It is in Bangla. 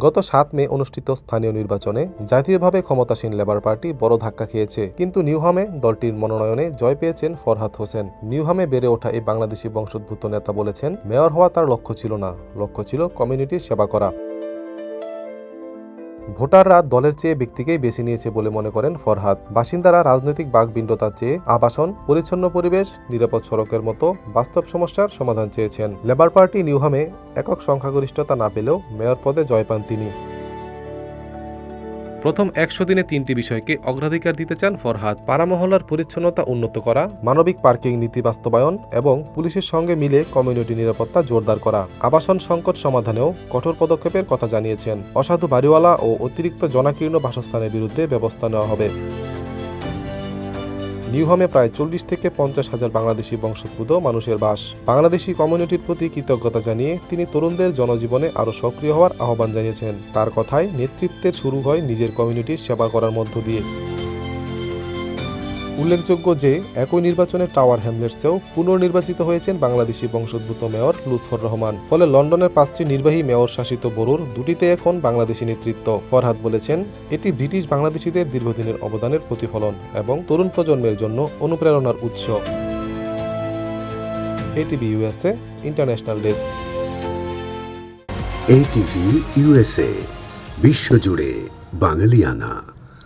গত ৭ মে অনুষ্ঠিত স্থানীয় নির্বাচনে জাতীয়ভাবে ক্ষমতাসীন লেবার পার্টি বড় ধাক্কা খেয়েছে, কিন্তু নিউহামে দলটির মনোনয়নে জয় পেয়েছেন ফরহাদ হোসেন। নিউহামে বেড়ে ওঠা এই বাংলাদেশি বংশোদ্ভূত নেতা বলেছেন, মেয়র হওয়া তার লক্ষ্য ছিল না, লক্ষ্য ছিল কমিউনিটির সেবা করা। ভোটাররা দলের চেয়ে ব্যক্তিকেই বেছে নিয়েছে বলে মনে করেন ফরহাদ। বাসিন্দারা রাজনৈতিক বাকবিন্ডতার চেয়ে আবাসন, পরিচ্ছন্ন পরিবেশ, নিরাপদ সড়কের মতো বাস্তব সমস্যার সমাধান চেয়েছেন। লেবার পার্টি নিউহামে একক সংখ্যাগরিষ্ঠতা না পেলেও মেয়র পদে জয় পান তিনি। প্রথম ১০০ দিনে ৩টি বিষয়কে অগ্রাধিকার দিতে চান ফরহাদ। পাড়া মহল্লার পরিচ্ছন্নতা উন্নত করা, মানবিক পার্কিং নীতি বাস্তবায়ন এবং পুলিশের সঙ্গে মিলে কমিউনিটি নিরাপত্তা জোরদার করা। আবাসন সংকট সমাধানেও কঠোর পদক্ষেপের কথা জানিয়েছেন। অসাধু বাড়িওয়ালা ও অতিরিক্ত জনাকীর্ণ বাসস্থানের বিরুদ্ধে ব্যবস্থা নেওয়া হবে। নিউহামে প্রায় ৪০ থেকে ৫০ হাজার বাংলাদেশি বংশোদ্ভূত মানুষের বাস। বাংলাদেশি কমিউনিটির প্রতি কৃতজ্ঞতা জানিয়ে তিনি তরুণদের জনজীবনে আরও সক্রিয় হওয়ার আহ্বান জানিয়েছেন। তার কথায়, নেতৃত্বের শুরু হয় নিজের কমিউনিটির সেবা করার মধ্য দিয়ে। উল্লেখযোগ্য যে একই নির্বাচনে টাওয়ার হ্যামলেটসেও পুনর্নির্বাচিত হয়েছেন বাংলাদেশি বংশোদ্ভূত মেয়র লুৎফর রহমান। ফলে লন্ডনের 5টি নির্বাহী মেয়র শাসিত বরোর দুটিতে এখন বাংলাদেশি নেতৃত্ব। ফরহাদ বলেছেন, এটি ব্রিটিশ বাংলাদেশিদের দীর্ঘদিনের অবদানের প্রতিফলন এবং তরুণ প্রজন্মের জন্য অনুপ্রেরণার উৎস। ATV USA international desk. ATV USA, বিশ্বজুড়ে বাঙালিয়ানা।